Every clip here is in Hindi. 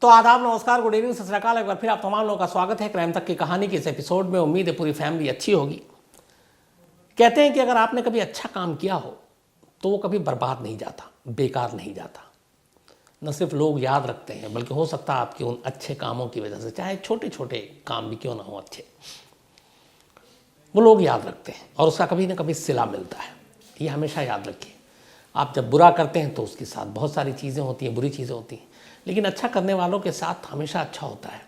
तो आदाब, नमस्कार, गुड इवनिंग, सत श्री अकाल। एक बार फिर आप तमाम लोगों का स्वागत है क्राइम तक की कहानी के इस एपिसोड में। उम्मीद है पूरी फैमिली अच्छी होगी। कहते हैं कि अगर आपने कभी अच्छा काम किया हो तो वो कभी बर्बाद नहीं जाता, बेकार नहीं जाता। न सिर्फ लोग याद रखते हैं बल्कि हो सकता है आपके उन अच्छे कामों की वजह से, चाहे छोटे छोटे काम भी क्यों ना हो अच्छे, वो लोग याद रखते हैं और उसका कभी ना कभी सिला मिलता है। ये हमेशा याद रखिए। आप जब बुरा करते हैं तो उसके साथ बहुत सारी चीज़ें होती हैं, बुरी चीज़ें होती हैं, लेकिन अच्छा करने वालों के साथ हमेशा अच्छा होता है,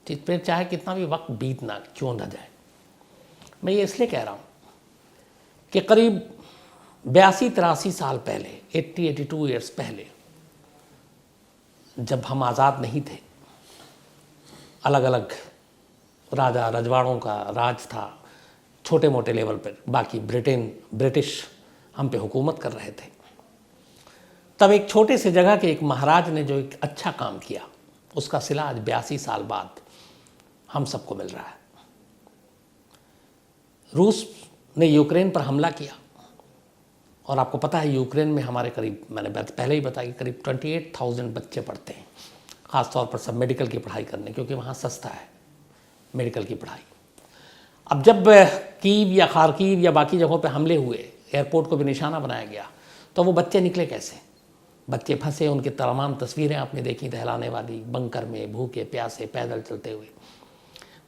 फिर चाहे कितना भी वक्त बीतना क्यों ना जाए। मैं ये इसलिए कह रहा हूँ कि करीब 82-83 साल पहले, 82 ईयर्स पहले, जब हम आज़ाद नहीं थे, अलग अलग राजा रजवाड़ों का राज था छोटे मोटे लेवल पर, बाकी ब्रिटिश हम पे हुकूमत कर रहे थे। तब एक छोटे से जगह के एक महाराज ने जो एक अच्छा काम किया, उसका सिला आज 82 साल बाद हम सबको मिल रहा है। रूस ने यूक्रेन पर हमला किया और आपको पता है यूक्रेन में हमारे करीब, मैंने पहले ही बताया कि करीब 28,000 बच्चे पढ़ते हैं, ख़ासतौर पर सब मेडिकल की पढ़ाई करने, क्योंकि वहाँ सस्ता है मेडिकल की पढ़ाई। अब जब कीव या खारकीव या बाकी जगहों पे हमले हुए, एयरपोर्ट को भी निशाना बनाया गया, तो वो बच्चे निकले कैसे? बच्चे फंसे, उनकी तमाम तस्वीरें आपने देखी दहलाने वाली, बंकर में भूखे प्यासे पैदल चलते हुए।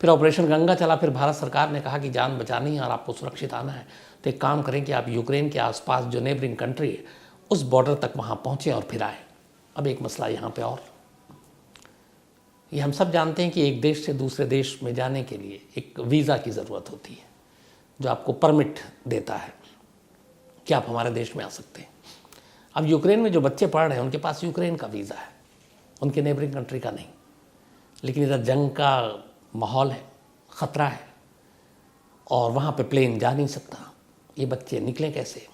फिर ऑपरेशन गंगा चला। फिर भारत सरकार ने कहा कि जान बचानी है और आपको सुरक्षित आना है, तो एक काम करें कि आप यूक्रेन के आसपास जो नेबरिंग कंट्री है उस बॉर्डर तक वहाँ पहुँचें और फिर आएँ। अब एक मसला यहाँ पे और, ये हम सब जानते हैं कि एक देश से दूसरे देश में जाने के लिए एक वीज़ा की ज़रूरत होती है जो आपको परमिट देता है कि आप हमारे देश में आ सकते हैं। अब यूक्रेन में जो बच्चे पढ़ रहे हैं उनके पास यूक्रेन का वीज़ा है, उनके नेबरिंग कंट्री का नहीं। लेकिन इधर जंग का माहौल है, ख़तरा है और वहाँ पे प्लेन जा नहीं सकता। ये बच्चे निकलें कैसे?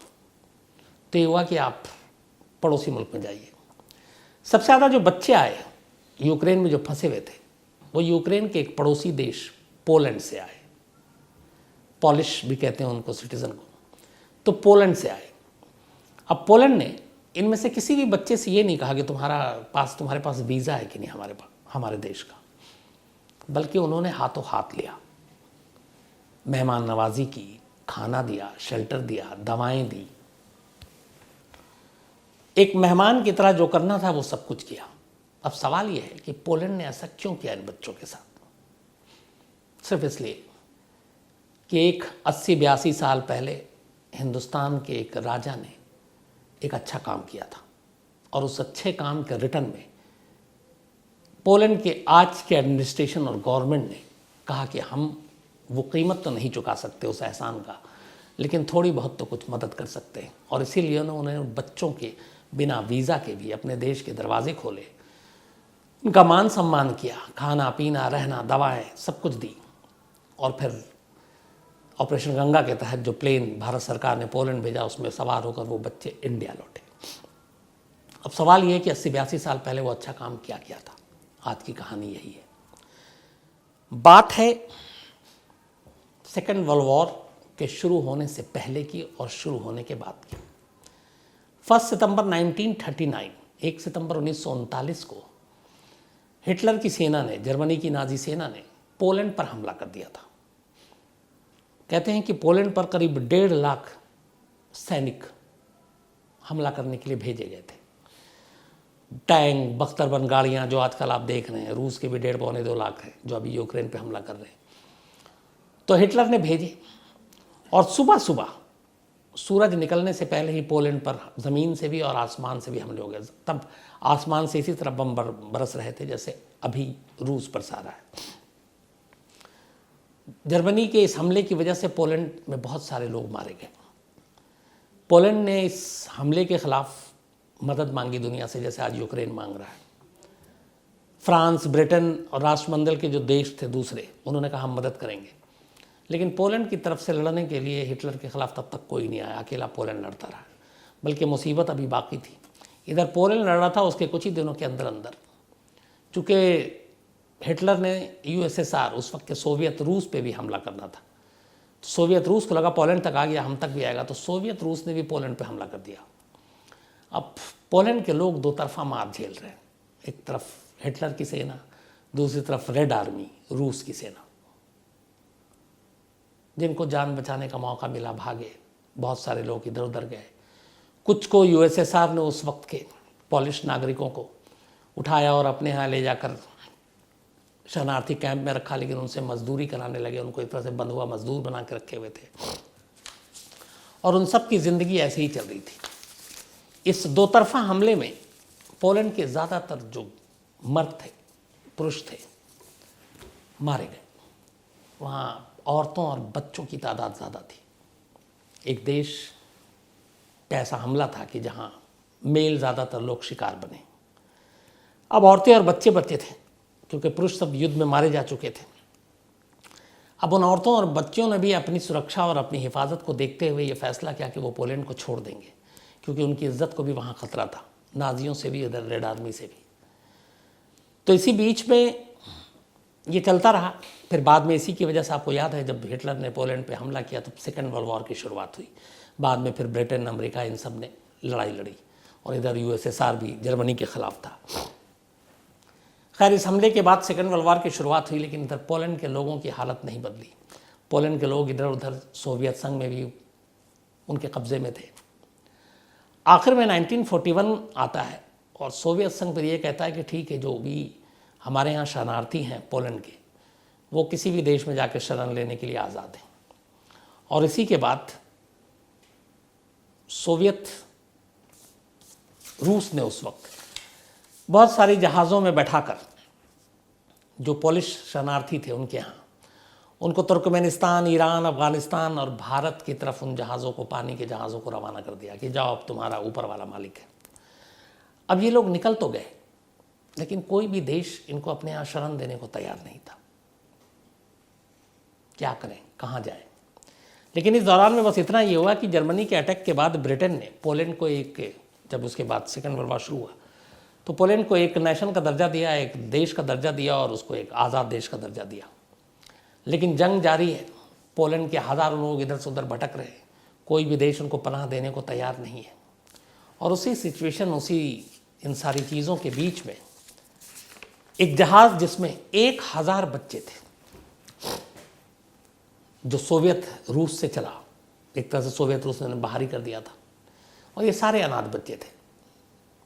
तो ये हुआ कि आप पड़ोसी मुल्क में जाइए। सबसे ज़्यादा जो बच्चे आए यूक्रेन में, जो फंसे हुए थे, वो यूक्रेन के एक पड़ोसी देश पोलैंड से आए। पॉलिश भी कहते हैं उनको, सिटीज़न को। तो पोलैंड से आए। अब पोलैंड ने इनमें से किसी भी बच्चे से ये नहीं कहा कि तुम्हारे पास वीज़ा है कि नहीं हमारे देश का, बल्कि उन्होंने हाथों हाथ लिया, मेहमान नवाजी की, खाना दिया, शेल्टर दिया, दवाएं दी। एक मेहमान की तरह जो करना था वो सब कुछ किया। अब सवाल ये है कि पोलैंड ने ऐसा क्यों किया इन बच्चों के साथ? सिर्फ इसलिए कि एक 80-82 साल पहले हिंदुस्तान के एक राजा ने एक अच्छा काम किया था और उस अच्छे काम के रिटर्न में पोलैंड के आज के एडमिनिस्ट्रेशन और गवर्नमेंट ने कहा कि हम वो कीमत तो नहीं चुका सकते उस एहसान का, लेकिन थोड़ी बहुत तो कुछ मदद कर सकते हैं। और इसीलिए उन्होंने बच्चों के बिना वीज़ा के भी अपने देश के दरवाजे खोले, उनका मान सम्मान किया, खाना पीना रहना दवाएं सब कुछ दी। और फिर ऑपरेशन गंगा के तहत जो प्लेन भारत सरकार ने पोलैंड भेजा, उसमें सवार होकर वो बच्चे इंडिया लौटे। अब सवाल ये है कि 80-82 साल पहले वो अच्छा काम क्या किया था? आज की कहानी यही है। बात है सेकेंड वर्ल्ड वॉर के शुरू होने से पहले की और शुरू होने के बाद की। 1 सितंबर 1939, 1 सितंबर 1939 को हिटलर की सेना ने, जर्मनी की नाजी सेना ने पोलैंड पर हमला कर दिया था। कहते हैं कि पोलैंड पर करीब 1.5 लाख सैनिक हमला करने के लिए भेजे गए थे। टैंक, बख्तरबंद गाड़ियाँ जो आजकल आप देख रहे हैं, रूस के भी 1.5-2 लाख हैं जो अभी यूक्रेन पे हमला कर रहे हैं, तो हिटलर ने भेजे। और सुबह सुबह सूरज निकलने से पहले ही पोलैंड पर ज़मीन से भी और आसमान से भी हमले हो गए। तब आसमान से इसी तरह बम बरस रहे थे जैसे अभी रूस पर सारा है। जर्मनी के इस हमले की वजह से पोलैंड में बहुत सारे लोग मारे गए। पोलैंड ने इस हमले के ख़िलाफ़ मदद मांगी दुनिया से, जैसे आज यूक्रेन मांग रहा है। फ्रांस, ब्रिटेन और राष्ट्रमंडल के जो देश थे दूसरे, उन्होंने कहा हम मदद करेंगे। लेकिन पोलैंड की तरफ से लड़ने के लिए हिटलर के ख़िलाफ़ तब तक कोई नहीं आया, अकेला पोलैंड लड़ता रहा। बल्कि मुसीबत अभी बाकी थी। इधर पोलैंड लड़ रहा था, उसके कुछ ही दिनों के अंदर अंदर चूँकि हिटलर ने यूएसएसआर, उस वक्त के सोवियत रूस पे भी हमला करना था, तो सोवियत रूस को लगा पोलैंड तक आ गया, हम तक भी आएगा, तो सोवियत रूस ने भी पोलैंड पे हमला कर दिया। अब पोलैंड के लोग दो तरफा मार झेल रहे हैं। एक तरफ हिटलर की सेना, दूसरी तरफ रेड आर्मी रूस की सेना। जिनको जान बचाने का मौका मिला भागे, बहुत सारे लोग इधर उधर गए। कुछ को यूएसएसआर ने उस वक्त के पोलिश नागरिकों को उठाया और अपने यहाँ ले जाकर शरणार्थी कैंप में रखा, लेकिन उनसे मजदूरी कराने लगे, उनको एक तरह से बंधुआ मजदूर बना के रखे हुए थे और उन सब की ज़िंदगी ऐसे ही चल रही थी। इस दो तरफा हमले में पोलैंड के ज़्यादातर जो मर्द थे, पुरुष थे, मारे गए। वहाँ औरतों और बच्चों की तादाद ज़्यादा थी। एक देश का ऐसा हमला था कि जहाँ मेल ज़्यादातर लोग शिकार बने। अब औरतें और बच्चे बचे थे क्योंकि पुरुष सब युद्ध में मारे जा चुके थे। अब उन औरतों और बच्चों ने भी अपनी सुरक्षा और अपनी हिफाजत को देखते हुए ये फैसला किया कि वो पोलैंड को छोड़ देंगे, क्योंकि उनकी इज्जत को भी वहाँ खतरा था, नाजियों से भी, इधर रेड आर्मी से भी। तो इसी बीच में ये चलता रहा। फिर बाद में इसी की वजह से आपको याद है जब हिटलर ने पोलैंड पे हमला किया तो सेकेंड वर्ल्ड वॉर की शुरुआत हुई। बाद में फिर ब्रिटेन, अमेरिका, इन सब ने लड़ाई लड़ी और इधर यूएसएसआर भी जर्मनी के खिलाफ था। खैर, इस हमले के बाद सेकेंड वर्ल्ड वॉर की शुरुआत हुई, लेकिन इधर पोलैंड के लोगों की हालत नहीं बदली। पोलैंड के लोग इधर उधर सोवियत संघ में भी उनके कब्जे में थे। आखिर में 1941 आता है और सोवियत संघ पर यह कहता है कि ठीक है, जो भी हमारे यहाँ शरणार्थी हैं पोलैंड के, वो किसी भी देश में जाकर शरण लेने के लिए आज़ाद हैं। और इसी के बाद सोवियत रूस ने उस वक्त बहुत सारे जहाज़ों में बैठाकर जो पोलिश शरणार्थी थे उनके यहाँ, उनको तुर्कमेनिस्तान, ईरान, अफ़गानिस्तान और भारत की तरफ उन जहाज़ों को, पानी के जहाज़ों को रवाना कर दिया कि जाओ, अब तुम्हारा ऊपर वाला मालिक है। अब ये लोग निकल तो गए, लेकिन कोई भी देश इनको अपने यहाँ शरण देने को तैयार नहीं था। क्या करें, कहाँ जाएं? लेकिन इस दौरान में बस इतना ये हुआ कि जर्मनी के अटैक के बाद ब्रिटेन ने पोलैंड को जब उसके बाद सेकेंड वर्ल्ड वॉर शुरू हुआ तो पोलैंड को एक नेशन का दर्जा दिया, एक देश का दर्जा दिया और उसको एक आज़ाद देश का दर्जा दिया। लेकिन जंग जारी है, पोलैंड के हज़ारों लोग इधर से उधर भटक रहे, कोई भी देश उनको पनाह देने को तैयार नहीं है। और उसी सिचुएशन, इन सारी चीज़ों के बीच में एक जहाज़ जिसमें 1000 बच्चे थे, जो सोवियत रूस से चला, एक तरह से सोवियत रूस ने बाहर ही कर दिया था, और ये सारे अनाथ बच्चे थे।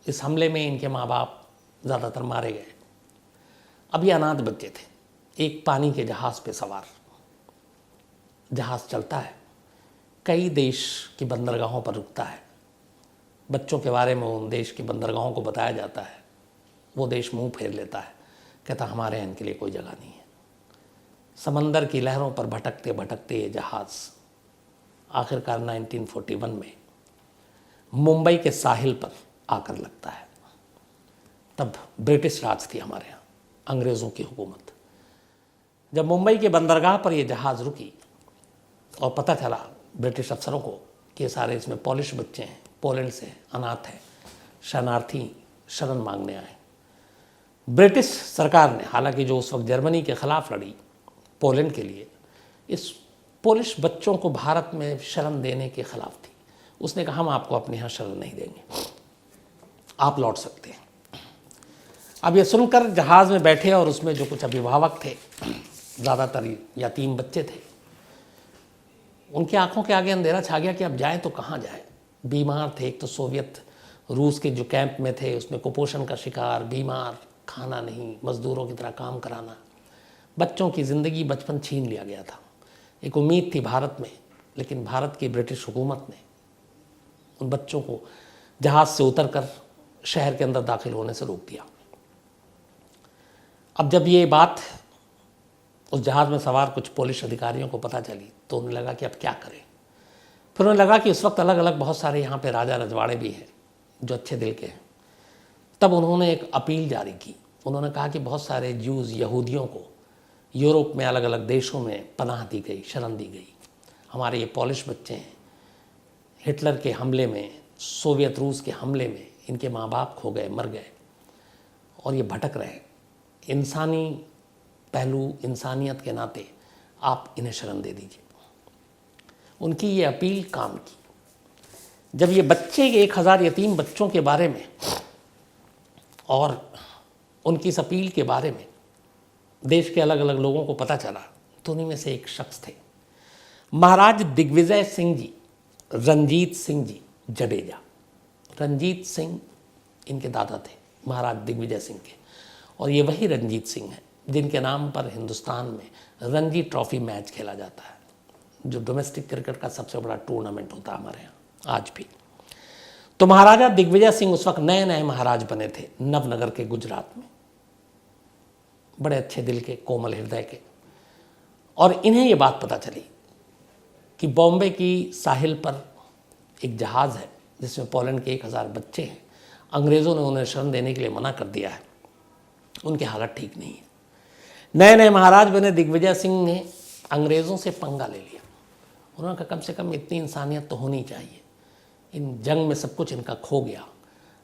इस हमले में इनके माँ बाप ज़्यादातर मारे गए। अब ये अनाथ बच्चे थे, एक पानी के जहाज़ पे सवार। जहाज़ चलता है, कई देश की बंदरगाहों पर रुकता है। बच्चों के बारे में उन देश की बंदरगाहों को बताया जाता है। वो देश मुंह फेर लेता है, कहता हमारे यहाँ इनके लिए कोई जगह नहीं है। समंदर की लहरों पर भटकते भटकते ये जहाज़ आखिरकार 1941 में मुंबई के साहिल पर आकर लगता है। तब ब्रिटिश राज थी हमारे यहाँ, अंग्रेज़ों की हुकूमत। जब मुंबई के बंदरगाह पर यह जहाज़ रुकी और पता चला ब्रिटिश अफसरों को कि सारे इसमें पोलिश बच्चे हैं, पोलैंड से, अनाथ हैं, शरणार्थी, शरण मांगने आए। ब्रिटिश सरकार ने, हालांकि जो उस वक्त जर्मनी के ख़िलाफ़ लड़ी पोलैंड के लिए, इस पोलिश बच्चों को भारत में शरण देने के ख़िलाफ़ थी। उसने कहा हम आपको अपने यहाँ शरण नहीं देंगे, आप लौट सकते हैं। अब ये सुनकर जहाज़ में बैठे और उसमें जो कुछ अभिभावक थे, ज़्यादातर यतीम बच्चे थे, उनकी आंखों के आगे अंधेरा छा गया कि अब जाएं तो कहाँ जाएं। बीमार थे, एक तो सोवियत रूस के जो कैंप में थे उसमें कुपोषण का शिकार, बीमार, खाना नहीं, मज़दूरों की तरह काम कराना। बच्चों की ज़िंदगी, बचपन छीन लिया गया था। एक उम्मीद थी भारत में, लेकिन भारत की ब्रिटिश हुकूमत ने उन बच्चों को जहाज़ से उतरकर शहर के अंदर दाखिल होने से रोक दिया। अब जब ये बात उस जहाज़ में सवार कुछ पोलिश अधिकारियों को पता चली तो उन्हें लगा कि अब क्या करें। फिर उन्हें लगा कि इस वक्त अलग अलग बहुत सारे यहाँ पे राजा रजवाड़े भी हैं जो अच्छे दिल के हैं। तब उन्होंने एक अपील जारी की। उन्होंने कहा कि बहुत सारे ज्यूज़, यहूदियों को यूरोप में अलग अलग देशों में पनाह दी गई, शरण दी गई। हमारे ये पोलिश बच्चे हैं, हिटलर के हमले में, सोवियत रूस के हमले में इनके माँ बाप खो गए, मर गए और ये भटक रहे। इंसानी पहलू, इंसानियत के नाते आप इन्हें शरण दे दीजिए। उनकी ये अपील काम की। जब ये बच्चे, 1000 यतीम बच्चों के बारे में और उनकी इस अपील के बारे में देश के अलग अलग लोगों को पता चला तो उन्हीं में से एक शख्स थे महाराज दिग्विजय सिंह जी, रंजीत सिंह जी जडेजा। रंजीत सिंह इनके दादा थे महाराज दिग्विजय सिंह के, और ये वही रंजीत सिंह हैं जिनके नाम पर हिंदुस्तान में रणजी ट्रॉफी मैच खेला जाता है, जो डोमेस्टिक क्रिकेट का सबसे बड़ा टूर्नामेंट होता है हमारे यहाँ आज भी। तो महाराजा दिग्विजय सिंह उस वक्त नए नए महाराज बने थे नवनगर के गुजरात में, बड़े अच्छे दिल के, कोमल हृदय के। और इन्हें ये बात पता चली कि बॉम्बे की साहिल पर एक जहाज़ है जिसमें पोलैंड के 1000 बच्चे हैं। अंग्रेज़ों ने उन्हें शरण देने के लिए मना कर दिया है, उनकी हालत ठीक नहीं है। नए नए महाराज बने दिग्विजय सिंह ने अंग्रेज़ों से पंगा ले लिया। उन्होंने कहा कम से कम इतनी इंसानियत तो होनी चाहिए, इन जंग में सब कुछ इनका खो गया,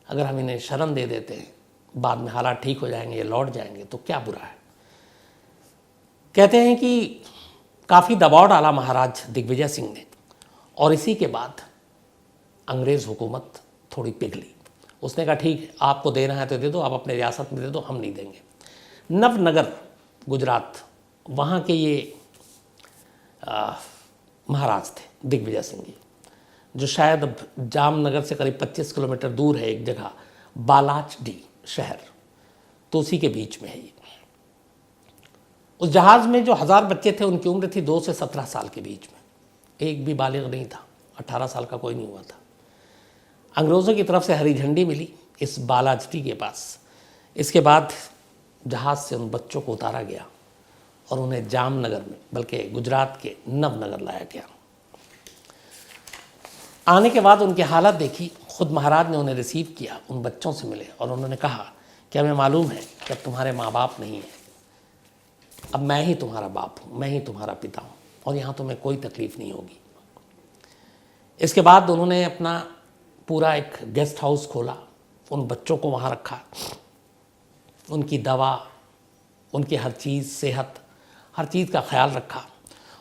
अगर हम इन्हें शरण दे देते हैं बाद में हालात ठीक हो जाएंगे, ये लौट जाएंगे तो क्या बुरा है। कहते हैं कि काफ़ी दबाव डाला महाराज दिग्विजय सिंह ने, और इसी के बाद अंग्रेज़ हुकूमत थोड़ी पिघली। उसने कहा ठीक है, आपको देना है तो दे दो, आप अपने रियासत में दे दो, हम नहीं देंगे। नवनगर गुजरात, वहाँ के ये महाराज थे दिग्विजय सिंह जी, जो शायद अब जामनगर से करीब 25 किलोमीटर दूर है एक जगह बालाचडी शहर, तो उसी के बीच में है ये। उस जहाज़ में जो 1000 बच्चे थे उनकी उम्र थी 2 से 17 साल के बीच में, एक भी बालिग नहीं था, 18 साल का कोई नहीं हुआ था। अंग्रेज़ों की तरफ से हरी झंडी मिली इस बालाचडी के पास। इसके बाद जहाज़ से उन बच्चों को उतारा गया और उन्हें जामनगर में, बल्कि गुजरात के नवनगर लाया गया। आने के बाद उनकी हालत देखी, खुद महाराज ने उन्हें रिसीव किया, उन बच्चों से मिले और उन्होंने कहा कि हमें मालूम है कि अब तुम्हारे माँ बाप नहीं हैं, अब मैं ही तुम्हारा बाप हूँ, मैं ही तुम्हारा पिता हूँ, और यहाँ तुम्हें कोई तकलीफ़ नहीं होगी। इसके बाद उन्होंने अपना पूरा एक गेस्ट हाउस खोला, उन बच्चों को वहाँ रखा, उनकी दवा, उनकी हर चीज़, सेहत, हर चीज़ का ख्याल रखा,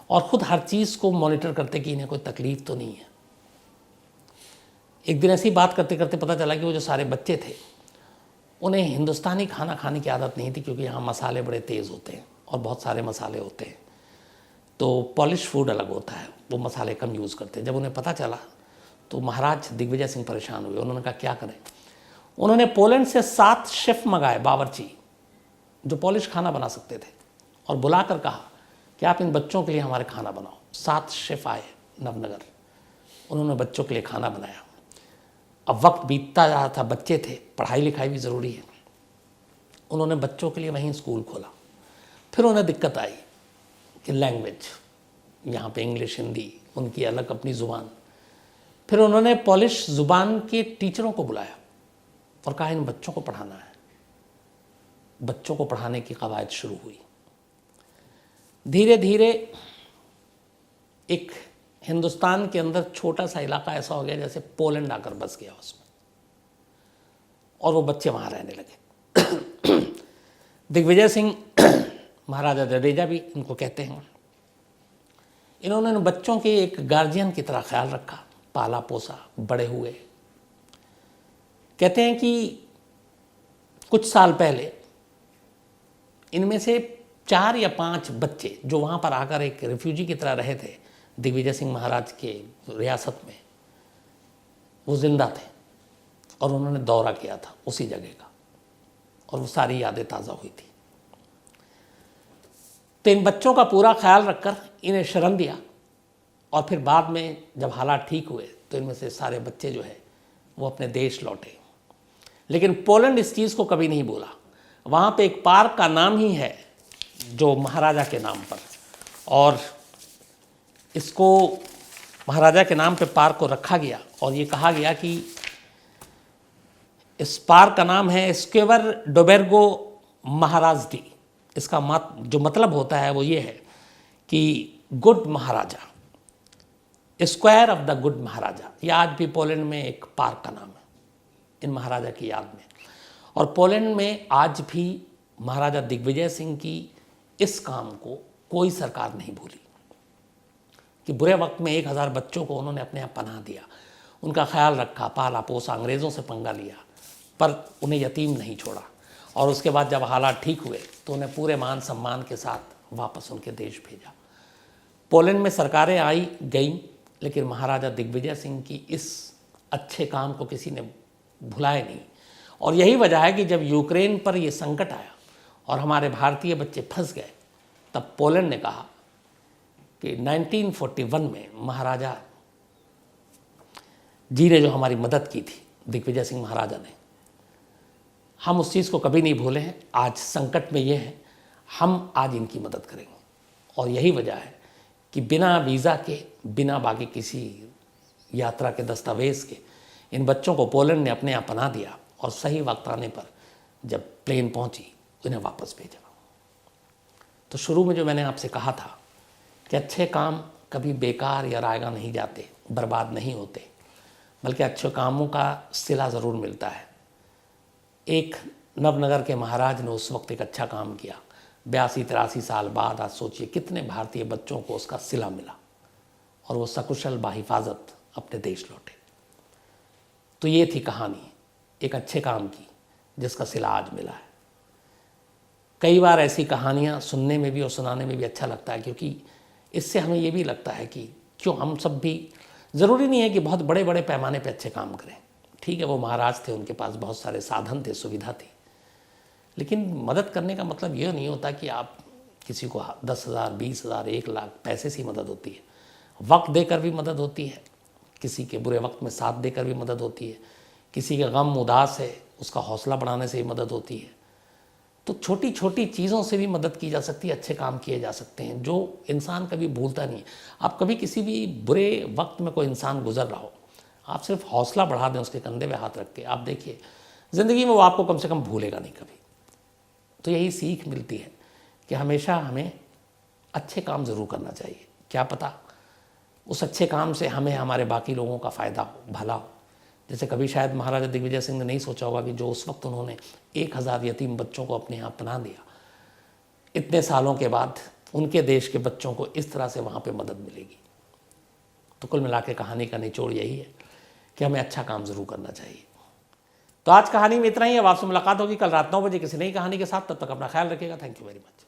और ख़ुद हर चीज़ को मॉनिटर करते कि इन्हें कोई तकलीफ़ तो नहीं है। एक दिन ऐसी बात करते करते पता चला कि वो जो सारे बच्चे थे उन्हें हिंदुस्तानी खाना खाने की आदत नहीं थी, क्योंकि यहाँ मसाले बड़े तेज़ होते हैं और बहुत सारे मसाले होते हैं, तो पॉलिश फूड अलग होता है, वो मसाले कम यूज़ करते हैं। जब उन्हें पता चला तो महाराज दिग्विजय सिंह परेशान हुए। उन्होंने कहा क्या करें। उन्होंने पोलैंड से 7 शेफ़ मंगाए, बावर्ची, जो पॉलिश खाना बना सकते थे, और बुलाकर कहा कि आप इन बच्चों के लिए हमारे खाना बनाओ। 7 शेफ़ आए नवनगर, उन्होंने बच्चों के लिए खाना बनाया। अब वक्त बीतता जा रहा था, बच्चे थे, पढ़ाई लिखाई भी ज़रूरी है। उन्होंने बच्चों के लिए वहीं स्कूल खोला। फिर उन्हें दिक्कत आई कि लैंग्वेज, यहाँ पे इंग्लिश, हिंदी, उनकी अलग अपनी ज़ुबान। फिर उन्होंने पॉलिश ज़ुबान के टीचरों को बुलाया और कहा इन बच्चों को पढ़ाना है। बच्चों को पढ़ाने की कवायद शुरू हुई। धीरे धीरे एक हिंदुस्तान के अंदर छोटा सा इलाका ऐसा हो गया जैसे पोलैंड आकर बस गया उसमें, और वो बच्चे वहाँ रहने लगे। दिग्विजय सिंह, महाराजा जडेजा भी इनको कहते हैं, इन्होंने इन बच्चों के एक गार्जियन की तरह ख्याल रखा, पाला पोसा, बड़े हुए। कहते हैं कि कुछ साल पहले इनमें से 4 या 5 बच्चे जो वहाँ पर आकर एक रिफ्यूजी की तरह रहे थे दिग्विजय सिंह महाराज के रियासत में, वो जिंदा थे, और उन्होंने दौरा किया था उसी जगह का, और वो सारी यादें ताज़ा हुई थी। तो इन बच्चों का पूरा ख्याल रखकर इन्हें शरण दिया, और फिर बाद में जब हालात ठीक हुए तो इनमें से सारे बच्चे जो है वो अपने देश लौटे। लेकिन पोलैंड इस चीज़ को कभी नहीं बोला। वहाँ पे एक पार्क का नाम ही है जो महाराजा के नाम पर, और इसको महाराजा के नाम पे पार्क को रखा गया, और ये कहा गया कि इस पार्क का नाम है स्क्वेर डोबेर्गो महाराज डी। इसका जो मतलब होता है वो ये है कि good Maharaja, square of the good Maharaja. ये आज भी पोलैंड में एक पार्क का नाम है इन महाराजा की याद में। और पोलैंड में आज भी महाराजा दिग्विजय सिंह की इस काम को कोई सरकार नहीं भूली कि बुरे वक्त में 1000 बच्चों को उन्होंने अपने यहाँ पनाह दिया, उनका ख्याल रखा, पाला पोसा, अंग्रेज़ों से पंगा लिया, पर उन्हें यतीम नहीं छोड़ा। और उसके बाद जब हालात ठीक हुए तो उन्हें पूरे मान सम्मान के साथ वापस उनके देश भेजा। पोलैंड में सरकारें आई गईं, लेकिन महाराजा दिग्विजय सिंह की इस अच्छे काम को किसी ने भुलाया नहीं। और यही वजह है कि जब यूक्रेन पर ये संकट आया और हमारे भारतीय बच्चे फंस गए, तब पोलैंड ने कहा कि 1941 में महाराजा जी ने जो हमारी मदद की थी, दिग्विजय सिंह महाराजा ने, हम उस चीज़ को कभी नहीं भूले हैं। आज संकट में ये हैं, हम आज इनकी मदद करेंगे। और यही वजह है कि बिना वीज़ा के, बिना बाकी किसी यात्रा के दस्तावेज़ के इन बच्चों को पोलैंड ने अपने यहाँ पनाह दिया और सही वक्त आने पर जब प्लेन पहुंची उन्हें वापस भेजा। तो शुरू में जो मैंने आपसे कहा था कि अच्छे काम कभी बेकार या रायगा नहीं जाते, बर्बाद नहीं होते, बल्कि अच्छे कामों का सिला ज़रूर मिलता है। एक नवनगर के महाराज ने उस वक्त एक अच्छा काम किया, 82-83 साल बाद आज सोचिए कितने भारतीय बच्चों को उसका सिला मिला और वो सकुशल बाहिफाजत अपने देश लौटे। तो ये थी कहानी एक अच्छे काम की जिसका सिला आज मिला है। कई बार ऐसी कहानियाँ सुनने में भी और सुनाने में भी अच्छा लगता है, क्योंकि इससे हमें ये भी लगता है कि क्यों हम सब भी, ज़रूरी नहीं है कि बहुत बड़े बड़े पैमाने पे अच्छे काम करें। ठीक है, वो महाराज थे, उनके पास बहुत सारे साधन थे, सुविधा थी, लेकिन मदद करने का मतलब ये नहीं होता कि आप किसी को 10,000, 20,000, 1 लाख पैसे से ही मदद होती है। वक्त देकर भी मदद होती है, किसी के बुरे वक्त में साथ देकर भी मदद होती है, किसी का गम उदास है उसका हौसला बढ़ाने से भी मदद होती है। तो छोटी छोटी चीज़ों से भी मदद की जा सकती है, अच्छे काम किए जा सकते हैं जो इंसान कभी भूलता नहीं है। आप कभी किसी भी बुरे वक्त में कोई इंसान गुजर रहा हो, आप सिर्फ हौसला बढ़ा दें उसके कंधे पे हाथ रख के, आप देखिए ज़िंदगी में वो आपको कम से कम भूलेगा नहीं कभी। तो यही सीख मिलती है कि हमेशा हमें अच्छे काम ज़रूर करना चाहिए। क्या पता उस अच्छे काम से हमें हमारे बाकी लोगों का फ़ायदा हो, भला हो। जैसे कभी शायद महाराजा दिग्विजय सिंह ने नहीं सोचा होगा कि जो उस वक्त उन्होंने 1000 यतीम बच्चों को अपने यहाँ पनाह दिया, इतने सालों के बाद उनके देश के बच्चों को इस तरह से वहाँ पे मदद मिलेगी। तो कुल मिला के कहानी का निचोड़ यही है कि हमें अच्छा काम ज़रूर करना चाहिए। तो आज कहानी में इतना ही है। अब आपसे मुलाकात होगी कल रात 9 बजे किसी नई कहानी के साथ। तब तक अपना ख्याल रखिएगा। Thank you very much.